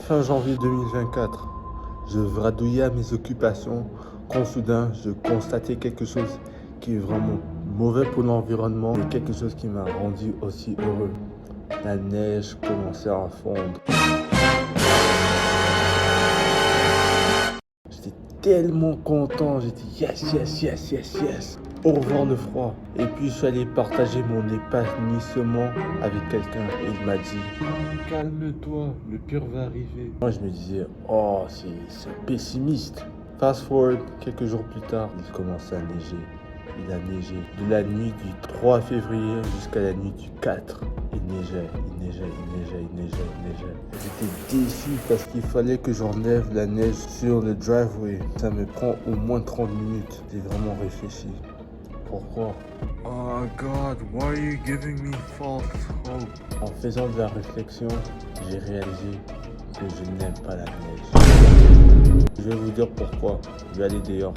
Fin janvier 2024, je vadrouillais à mes occupations quand soudain je constatais quelque chose qui est vraiment mauvais pour l'environnement et quelque chose qui m'a rendu aussi heureux. La neige commençait à fondre. J'étais tellement content, j'ai dit yes, yes, yes, yes, yes. Au revoir le froid. Et puis je suis allé partager mon épanouissement avec quelqu'un et il m'a dit calme-toi, le pire va arriver. Moi je me disais oh c'est pessimiste. Fast forward, quelques jours plus tard, il commençait à neiger. Il a neigé de la nuit du 3 février jusqu'à la nuit du 4. Il neigeait. J'étais déçu parce qu'il fallait que j'enlève la neige sur le driveway. Ça me prend au moins 30 minutes. J'ai vraiment réfléchi. Pourquoi? Oh God, why are you giving me false hope? En faisant de la réflexion, j'ai réalisé que je n'aime pas la neige. Je vais vous dire pourquoi. Je vais aller dehors.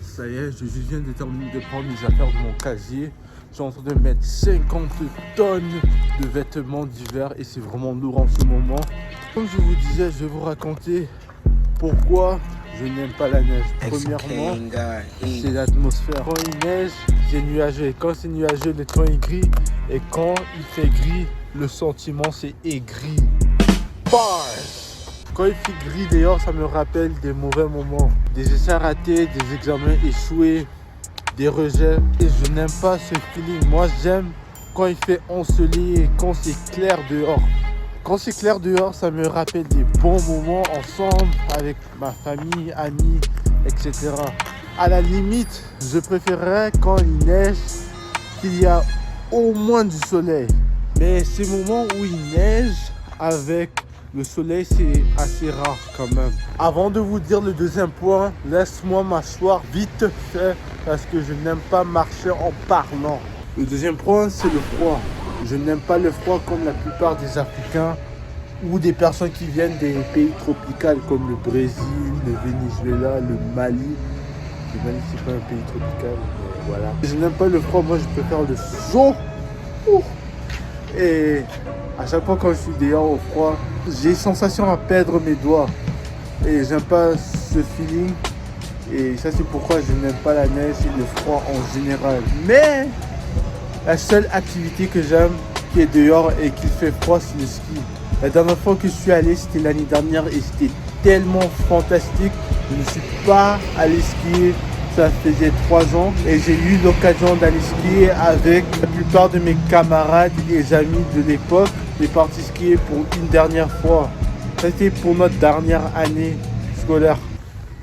Ça y est, je viens de terminer de prendre mes affaires de mon casier. Je suis en train de mettre 50 tonnes de vêtements d'hiver et c'est vraiment lourd en ce moment. Comme je vous disais, je vais vous raconter pourquoi je n'aime pas la neige. Premièrement, c'est l'atmosphère. Quand il neige, c'est nuageux. Quand c'est nuageux, le temps est gris. Et quand il fait gris, le sentiment c'est aigri. Bars! Quand il fait gris dehors, ça me rappelle des mauvais moments. Des essais ratés, des examens échoués, des rejets. Et je n'aime pas ce feeling. Moi, j'aime quand il fait ensoleillé, quand c'est clair dehors. Quand c'est clair dehors, ça me rappelle des bons moments ensemble avec ma famille, amis, etc. À la limite, je préférerais quand il neige qu'il y a au moins du soleil. Mais ces moments où il neige avec le soleil, c'est assez rare quand même. Avant de vous dire le deuxième point, laisse-moi m'asseoir vite fait parce que je n'aime pas marcher en parlant. Le deuxième point, c'est le froid. Je n'aime pas le froid comme la plupart des Africains ou des personnes qui viennent des pays tropicaux comme le Brésil, le Venezuela, le Mali. Le Mali, c'est pas un pays tropical, mais voilà. Je n'aime pas le froid, moi je préfère le chaud. Et à chaque fois quand je suis dehors au froid, j'ai sensation à perdre mes doigts. Et j'aime pas ce feeling. Et ça c'est pourquoi je n'aime pas la neige et le froid en général. Mais la seule activité que j'aime qui est dehors et qui fait froid, c'est le ski. La dernière fois que je suis allé, c'était l'année dernière et c'était tellement fantastique. Je ne suis pas allé skier, ça faisait 3 ans et j'ai eu l'occasion d'aller skier avec la plupart de mes camarades et amis de l'époque. J'ai parti skier pour une dernière fois. C'était pour notre dernière année scolaire.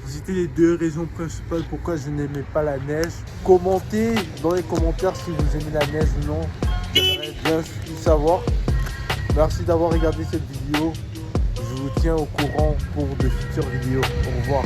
C'était les deux raisons principales pourquoi je n'aimais pas la neige. Commentez dans les commentaires si vous aimez la neige ou non. J'aimerais bien le savoir. Merci d'avoir regardé cette vidéo. Je vous tiens au courant pour de futures vidéos. Au revoir.